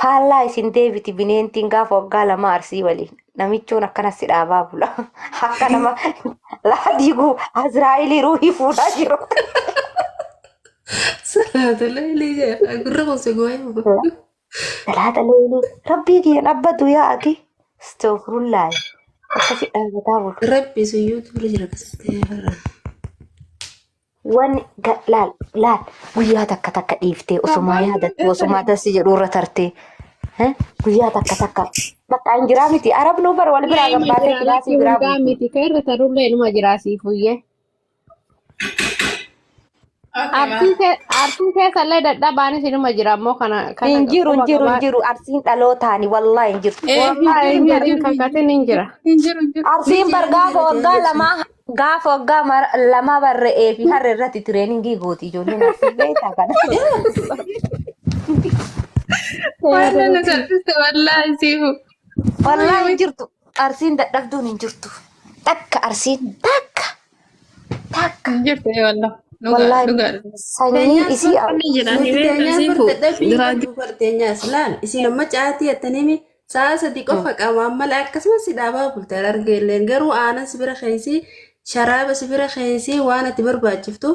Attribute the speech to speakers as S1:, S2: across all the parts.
S1: faallaa isin deebiti bineentiin gaafa waggaa lama arsii waliin namichuun akkanas si dhaabaa bula akka nama laadigu Azraa'ilii ruuhii fuudhaa jiru.
S2: Salaata leelii gurra kosii gooyee.
S1: Salaata leelii rabbii kiyya dhabbatu yaa'aki astagfirullaah akkasi dhaabataa bulu.
S2: Rabbi siyyuu ture jira kasitee.
S1: Wanni laal guyyaa takka dhiiftee osumaa yaadattu osumaa tassi jedhu irra tartee guyyaa takka bakka hin jiraa miti arabnuu bara wal biraa gabbaatee kilaasii biraa buuti.
S3: Miti kan irra tarullee numa jiraasii fuyyee. Artiin keessallee dadhabaanis inuma jira ammoo kana.
S1: Hin jiru arsiin dhalootaani wallaa hin jirtu.
S3: Kakkatiin hin jira.
S1: Arsiin bar gaafa waggaa lamaa barre'ee fi harra irratti tireeningii gooti ijoolleen arsii beektaa kana.
S2: Waan na salphiste wallaahi siifu.
S1: Wallaa hin jirtu arsiin dadhabduun hin jirtu. Takka arsiin takka.
S2: Hin jirtu wallaahi.
S1: Sanyii isii
S2: isin amma caatii attanimi sa'a sadi qofa qabaan mala akkasumas dhaabaa bulte argeelleen garuu aanan sibira keessi sharaaba sibira keessi waan ati barbaachiftu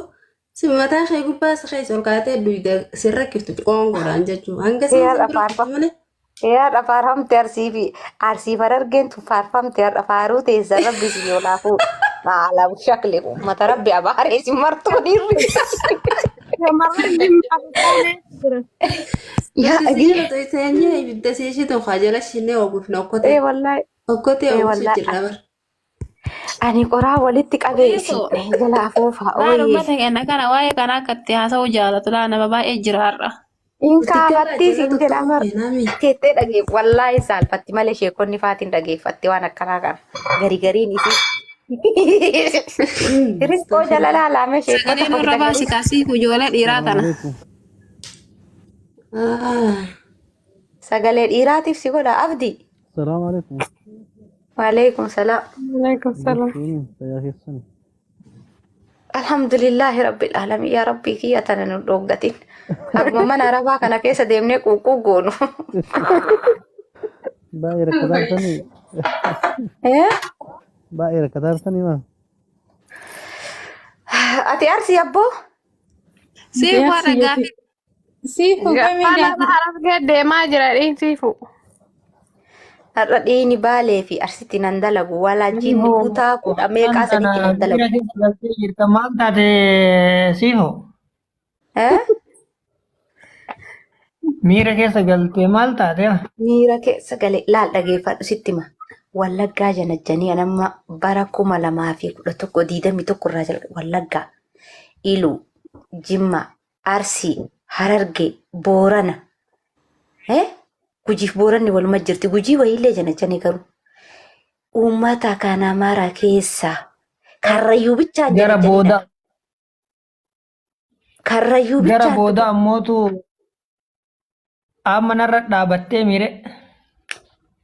S2: si mataa kee gubbaa keessa ol kaatee duyda sirra kiftu qoongoodhaan jechuudha hanga
S1: malee. Yaada faarfamte arsii farargeentu faarfamte har'a faaruu teessa rabbi si yoo laafuu maala shakli mata rabbi abaaree si martuu dhiirri.
S2: Teenyee ibidda seeshitu kaajala shinee oguuf nokkotee oguuf jirra bar.
S1: Ani qoraa walitti qabee isin jala afuufaa
S4: ooyee. Kana waa'ee kana akkatti haasa'uu jaalatu laa nama baay'ee jira har'a.
S1: Inkaabatti siin jedhama jettee dhageef wallaahi saalfatti malee sheekonni faatiin dhageeffatti waan akkanaa kana gariin isii. Riskoo jala laalaame sheekota.
S4: Sagalee nurra baasitaa siifu ijoollee dhiiraa tana.
S1: Sagalee dhiiraatiif si godha abdii.
S5: السلام عليكم.
S1: Waalaikum salaam.
S3: Waalaikum salaam.
S1: Alhamdulillahi rabbil alamin yaa rabbii kiyya tana nu dhoggatin. Akkuma mana arabaa kana keessa deemnee quuquu goonu.
S5: Baay'ee rakkataa baay'ee rakkataa ma.
S1: Ati arsii abboo?
S4: Siifu haadha gaafi.
S3: Siifu
S4: Faana arabgee deemaa jira dhiinsiifu.
S1: Har'a dhiini baalee fi arsitti nan dalagu walaajjiin kutaa kudha meeqaa sadiitti nan dalagu.
S6: Maal taate siifu? Miira keessa galtee maal taate?
S1: Miira keessa galee laal dhageeffadhu sitti ma. Wallaggaa janajjanii anamma bara 2011 irraa jalqabe Wallaggaa, Iluu, Jimma, Arsii, Harargee, Boorana. Gujiif Booranni waluma jirti. Gujii wayiillee janajjanii garuu. Uummata kana mara keessa Karrayyuu bichaa
S6: gara booda.
S1: Karrayyuu bichaa.
S6: Gara booda ammootu amma narra dhaabattee miire.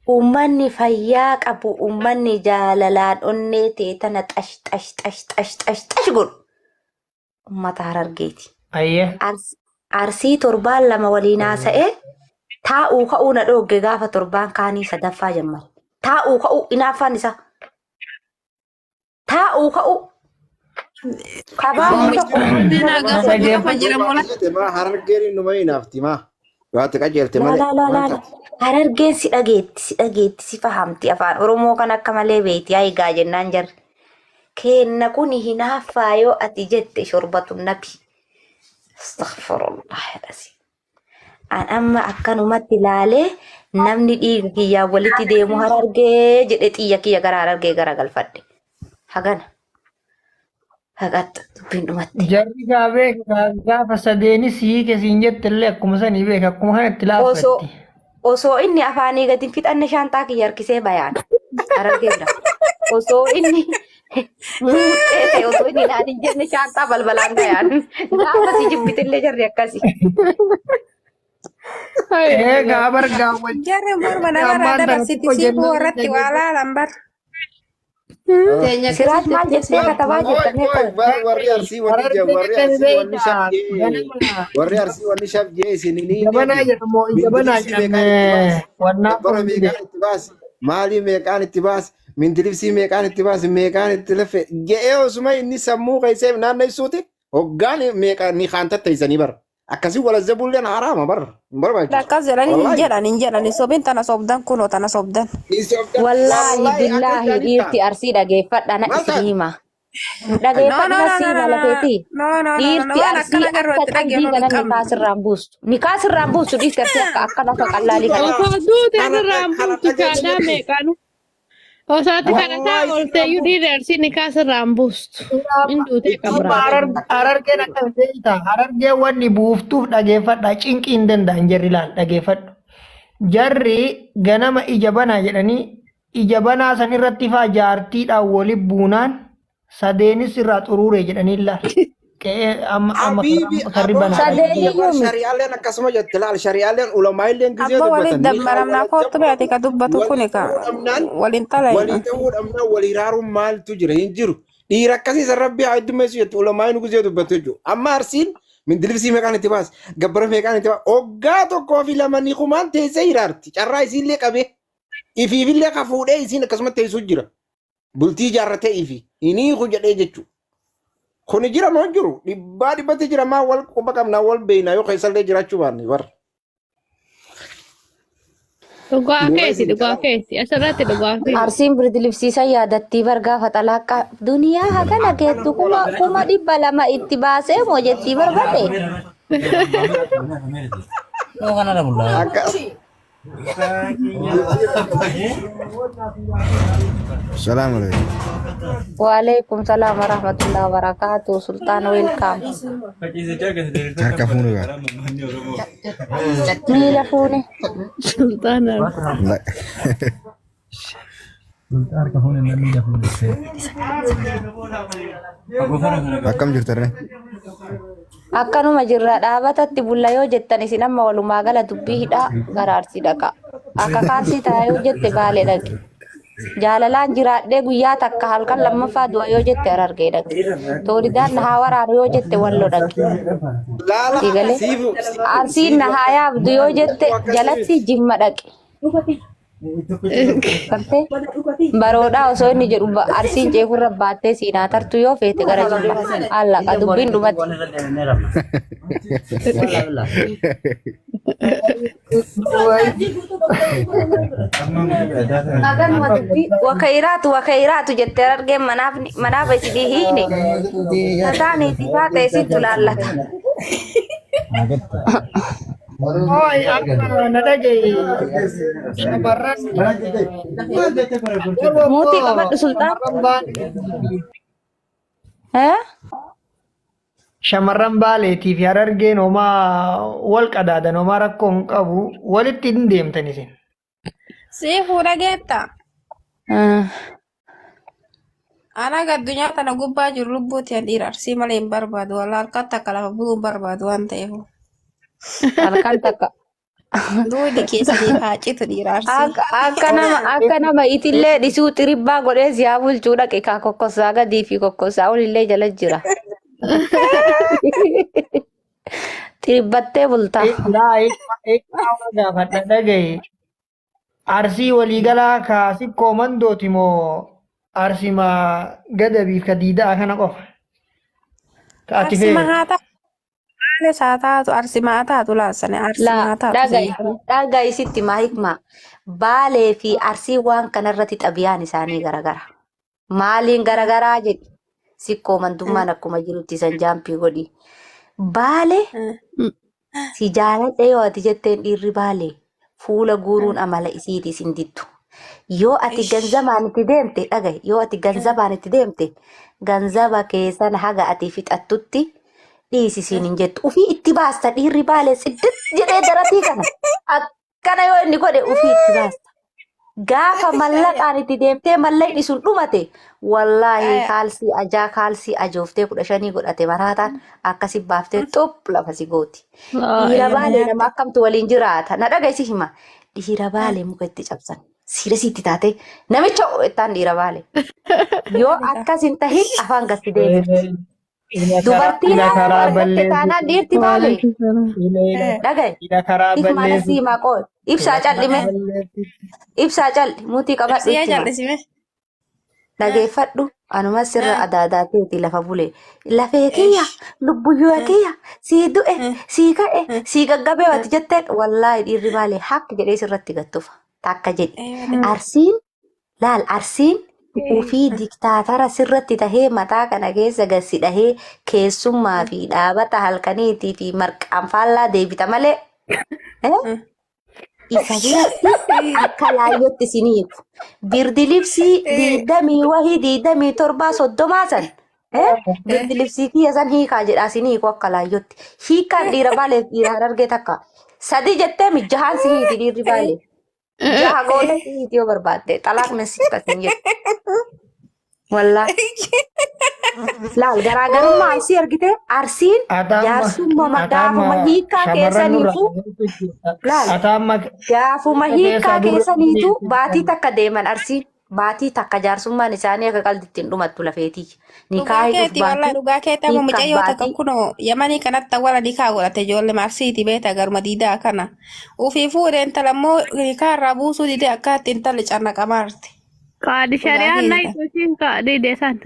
S1: Uummanni fayyaa qabu, uummanni jaalalaan onnee ta'e tana xash godhu. Uummata Harargeeti.
S6: Ayyee.
S1: Arsii torbaan lama waliin haasa'ee taa'uu ka'uu na dhoogge gaafa torbaan kaanii sadaffaa jammale. Taa'uu ka'uu inaaffaan isaa. Taa'uu ka'uu. Kabaa
S7: Harargeen numa inaafti maa. Waati qajeelte malee.
S1: Harargeen si dhageetti si fahamti afaan Oromoo kan akka malee beekti egaa jennaan jarri. Kenna kun hinaaffaa yoo ati jette shorbatu nabi. Astaghfirullah yadasi. An amma akkanumatti ilaalee namni dhiiga kiyyaa walitti deemu Harargee jedhe xiyya kiyya gara Harargee gara galfadhe. Hagana. Haqatta dubbiin dhumatti.
S6: Jarri gaafa sadeeni siike siin jettillee akkuma sanii beeka akkuma kanatti laaffatti.
S1: Osoo inni afaanii gadi fixanne shaantaa kiyya harkisee bayaan. Harargee bira. Osoo inni muudhee ta'e osoo inni naan hin jenne shaantaa balbalaan bayaan. Gaafa si jibbitillee jarri akkasi.
S6: Gaabar gaawwan.
S3: Jarri morma namarraa dabarsiti siifuu irratti waa laalan bar.
S2: Teenya
S1: Siraaj
S2: akkasii
S1: maal jettee katabaa jirtanii
S7: warri arsii wanni jee warri arsii wanni shabjee warri arsii wanni shabjee isin ni
S6: Jabanaa jedhamu jabanaa jedhamee wannaa
S7: bara meeqaan itti baas maalii meeqaan itti baas mindilibsii meeqaan itti baas meeqaan itti lafe je'ee osuma inni sammuu keessee naanneessuuti hoggaan meeqaan ni kaan tatteessanii bara akkasii walazza bulleen haraama bara hin barbaachisu.
S4: Akkas jedhanii hin jedhani sobiin tana sobdan kunoo tana sobdan.
S1: wallaahi billaahi dhiirti arsii dhageeffadha na isin hima. Dhageeffadha siima lafeeti. Dhiirti arsii akka qalbii kana nikaasirraan buustu. Nikaasirraan buustu dhiirti arsii akka lafa qallaalii kana.
S3: Osoo duute irraan buustu kaadhaa meeqanu. Osaati kana taa olteeyyuu dhiirri arsii nikaasirraan buustu. Induutee qabraa.
S6: Harargeen akka ta'e harargeen wanni buuftuuf dhageeffadha cinqii hin danda'an jarri laal dhageeffadhu. Jarri ganama ija banaa jedhanii ija banaa san irratti faa jaartiidhaan waliin buunaan sadeenis irraa xuruure jedhanii laal. Karri banaa.
S7: Shari'aaleen akkasuma jette laal shari'aaleen ulamaa'ileen gizee
S4: Abba waliin
S7: dubbatan.
S4: dammaramnaa kootu beekati ka dubbatu kuni ka waliin talayna.
S7: Walii ta'uu dhabnaa walii raaruun maaltu jira hin jiru. Dhiira akkasii san rabbii haa heddummeessu jettu ulamaa'iin gizee dubbatu jechuudha. Amma arsiin mindilibsii meeqaan itti baas gabbara meeqaan itti baas hoggaa tokkoo fi lama ni kumaan teessee hiraarti carraa isiillee qabee ifiifillee ka fuudhee isiin akkasumatti teessuu jira. Bultii ijaarratee ifi inni jedhee jechuudha. Kuni jira moo jiru dhibbaa dhibbatti jira maa wal quba qabnaa wal beeynaa yoo keessallee jiraachuu baanne barra.
S3: Dhugaa keeti asirratti dhugaa keeti.
S1: Arsiin birdilibsiisa yaadattii bargaafa xalaaqaa duniyaa hagana geettu kuma 200 itti baasee moo jettii barbade.
S7: Assalamualaikum.
S1: Waalaikumsalam warahmatullahi wabarakatuh. Sultan welcome.
S7: Harka fuunu gaa.
S1: Miila fuune.
S3: Sultaan
S7: Akkam jirtarre?
S1: Akkanuma jirra dhaabatatti bulla yoo jettan isin amma walumaa gala dubbii hidhaa gara arsii dhaqa. Akka kaarsii ta'a yoo jette baalee dhaqi. Jaalalaan jiraadhee guyyaa takka halkan lammaffaa du'a yoo jette Harargee dhaqi. Toolidaan na haa waraanu yoo jette Walloo dhaqi. Sigalee arsiin na haa yaabdu yoo jette jalatti Jimma dhaqi. Baroodhaa osoo inni jedhu arsiin ceekurra baattee siinaa tartu yoo feete gara Jimma allaqa dubbiin dhumatti. Wakairaatu jettee Harargeen manaaf isinii hiine. Tasaaniitii faata isittu laallata.
S6: Oi, akka na dhagaye shamarran
S1: Muutii qabadhu sultaan.
S6: shamarran baaleetii fi harargeen homaa wal qadaadan homaa rakkoo hin qabu walitti hin deemtan isin.
S4: Sii fuudha geetta. Ana addunyaa tana gubbaa jiru lubbuutti an dhiira arsii malee hin barbaadu walla harkatti akka lafa bu'uu hin barbaadu waan ta'eef.
S1: Halkan takka.
S4: Duudi keessanii haacitu dhiira arsii.
S1: Akka nama itillee dhisuu xiribbaa godhee siyaa bulchuu dhaqe kaa kokkosaa gadii fi kokkosaa olillee jala jira. Xiribbattee bultaa.
S6: Gaafadha dhagaye arsii waliigalaa kaasi koomandooti moo arsima gadabiif kadiidaa kana qofa? Kaati
S4: Arsima haa ta'u. Haalis haa taatu arsima haa taatu laassane arsima haa taatu.
S1: Dhagaye sitti maa hikmaa baalee fi arsii waan kanarratti xabiyaan isaanii garagara. Maaliin garagaraa jedhi sikkoo mandummaan akkuma jirutti san jaampii godhi. Baalee si jaaladhe yoo ati jetteen dhiirri baalee fuula guuruun amala isiiti isin dittu. Yoo ati ganzabaan itti deemte dhagaye yoo ati ganzabaan itti deemte ganzaba keessan haga ati fixattutti dhiisisiin hin jettu. Ufii itti baasta dhiirri baalee siddit jedhee daratii kana akkana yoo inni godhe ufii itti baasta. Gaafa mallaqaan itti deemtee mallaqni sun dhumate wallaahi kaalsii ajooftee 15 godhate maraataan akkasi baaftee xop lafa si gooti. Dhiira baalee nama akkamtu waliin jiraata. Na dhagaisi hima. Dhiira baalee muka itti cabsan. Siiresiitti taate namicha ittaan dhiira baale. Yoo akkas hin tahin afaan gatti deebifti. Dubartiin argatte taanaan dhiirti baale. Dhagaye. Hikmana siimaa qool. Ibsaa cal'ime. Ibsaa cal'i. Muutii qabadhu
S4: Siyaa
S1: itti hima.
S4: jallisime.
S1: Dhageeffadhu. Anumas sirra adaadaa ta'eeti lafa bulee. Lafee kiyya, lubbuyyoo kiyya, sii du'e, sii ka'e, sii gaggabee wati jetteen wallaahi dhiirri baalee hakka jedhee sirratti gattufa. Takka jedhe. Arsiin laal arsiin ufii diktaatara sirratti tahee mataa kana keessa gassi dhahee keessummaa fi dhaabata halkaniitii fi marqaan faallaa deebita malee. Isa biratti akka laayyootti isiniiku. Birdi libsii 27 30 san. Birdi libsii kiyya san hiikaa jedhaa isiniiku akka laayyootti. Hiikaan dhiira baaleef dhiira Harargee takka. Sadi jettee mijjahaan siniiti dhiirri baalee. Jaha goone siniiti yoo barbaadde xalaaqni siqqasin jedhu. Wallaahi. Laal garaagarummaa isii argite arsiin jaarsummaa gaafuma hiikaa keessaniifu laal gaafuma hiikaa keessaniitu baatii takka deeman arsiin baatii takka jaarsummaan isaanii akka qalditti hin dhumattu lafeetii.
S4: Dhugaa keetii walaa dhugaa keetii amma mucayyoo takka kunoo yamanii kanatti wala nikaa godhate ijoollee marsiiti beeta garuma diidaa kana. Ufii fuudhee intalammoo nikaa irraa buusuu didee akka itti intalli cannaqamaarti.
S3: Qaadi shari'aan na itti kaadhii deesaan